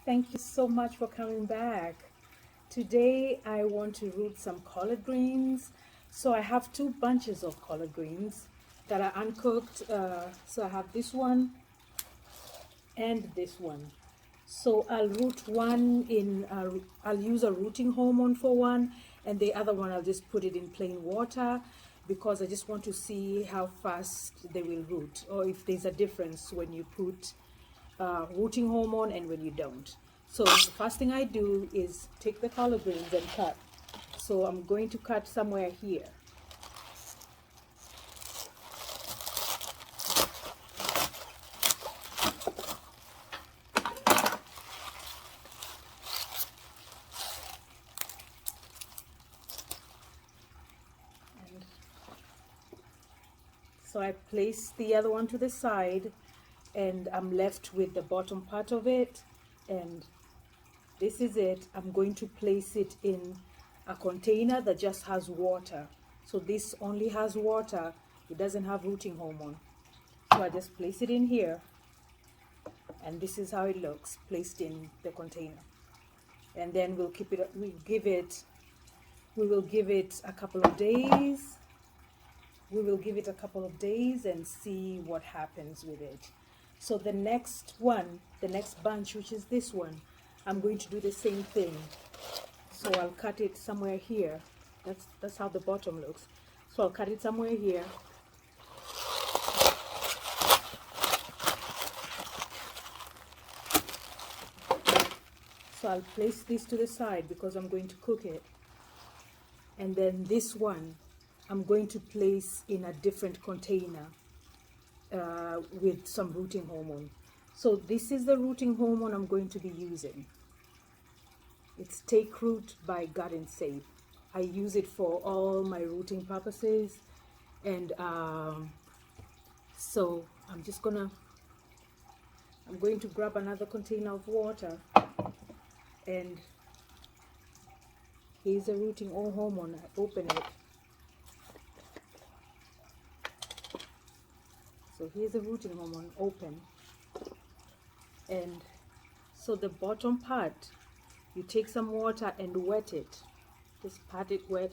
Thank you so much for coming back. Today I want to root some collard greens. So I have two bunches of collard greens that are uncooked. So I have this one and this one. So I'll root one in, I'll use a rooting hormone for one, and the other one I'll just put it in plain water because I just want to see how fast they will root, or if there's a difference when you put rooting hormone and when you don't. So the first thing I do is take the collard greens and cut. So I'm going to cut somewhere here. And so I place the other one to the side, and I'm left with the bottom part of it, and this is it. I'm going to place it in a container that just has water. So this only has water, it doesn't have rooting hormone. So I just place it in here, and this is how it looks placed in the container. And then we'll keep it, we will give it a couple of days. We will give it a couple of days and see what happens with it. So the next one, the next bunch, which is this one, I'm going to do the same thing. So I'll cut it somewhere here. That's how the bottom looks. So I'll cut it somewhere here. So I'll place this to the side because I'm going to cook it. And then this one, I'm going to place in a different container with some rooting hormone. So this is the rooting hormone I'm going to be using. It's Take Root by Garden Safe. I use it for all my rooting purposes, and so I'm going to grab another container of water, and here's a rooting hormone. I open it. So here's the rooting hormone open, and so the bottom part, you take some water and wet it, just pat it wet,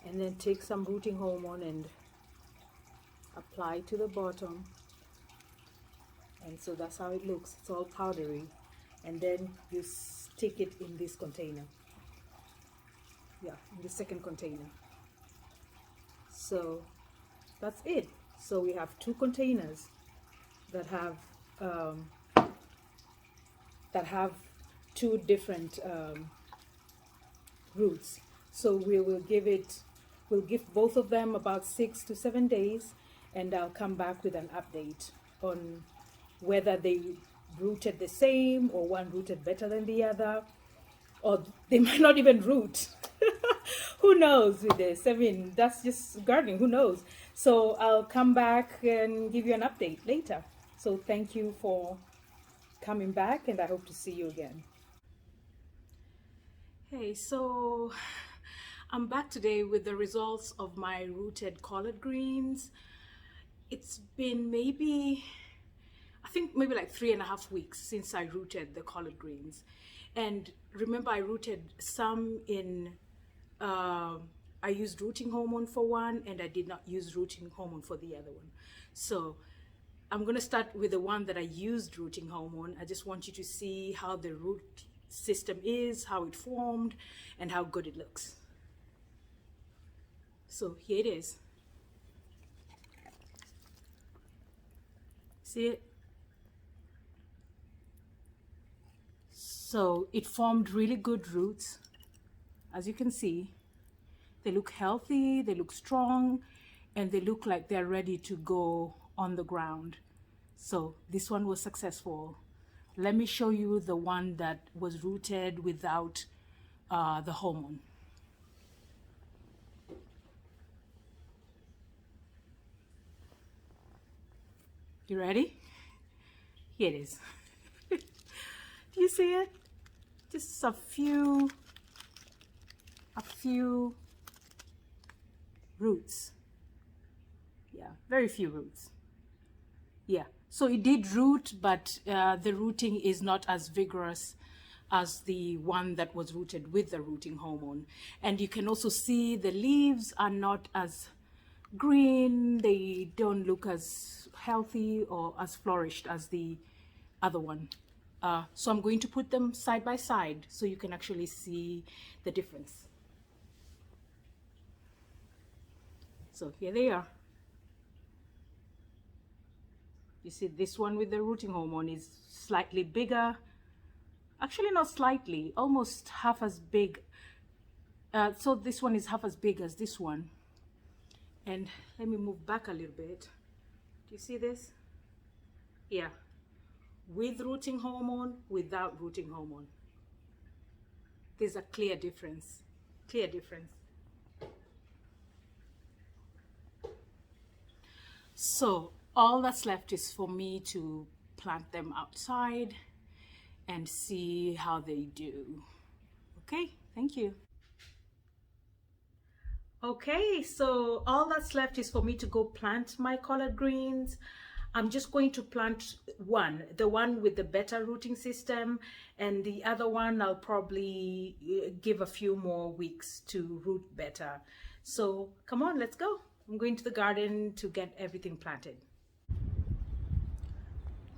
and then take some rooting hormone and apply to the bottom, and so that's how it looks. It's all powdery, and then you stick it in this container, in the second container. So that's it. So we have two containers that have two different roots. So we'll give both of them about 6 to 7 days, and I'll come back with an update on whether they rooted the same, or one rooted better than the other, or they might not even root. Who knows with this? I mean, that's just gardening, who knows? So I'll come back and give you an update later. So thank you for coming back, and I hope to see you again. Hey, so I'm back today with the results of my rooted collard greens. It's been maybe like 3.5 weeks since I rooted the collard greens. And remember, I rooted some in, I used rooting hormone for one, and I did not use rooting hormone for the other one. So I'm going to start with the one that I used rooting hormone. I just want you to see how the root system is, how it formed, and how good it looks. So here it is. See it? So it formed really good roots. As you can see, they look healthy, they look strong, and they look like they're ready to go on the ground. So this one was successful. Let me show you the one that was rooted without the hormone. You ready? Here it is. Do you see it? Just a few roots. Yeah, very few roots. Yeah, so it did root, but the rooting is not as vigorous as the one that was rooted with the rooting hormone. And you can also see the leaves are not as green, they don't look as healthy or as flourished as the other one. So I'm going to put them side by side so you can actually see the difference. So here they are. You see this one with the rooting hormone is slightly bigger. Actually not slightly, almost half as big. So this one is half as big as this one. And let me move back a little bit. Do you see this? Yeah. With rooting hormone, without rooting hormone. There's a clear difference. Clear difference. So all that's left is for me to plant them outside and see how they do. Okay, thank you. Okay, so all that's left is for me to go plant my collard greens. I'm just going to plant one, the one with the better rooting system, and the other one I'll probably give a few more weeks to root better. So come on, let's go. I'm going to the garden to get everything planted.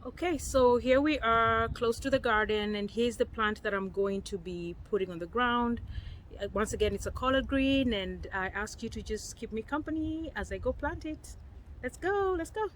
Okay, so here we are close to the garden, and here's the plant that I'm going to be putting on the ground. Once again, it's a collard green, and I ask you to just keep me company as I go plant it. Let's go, let's go.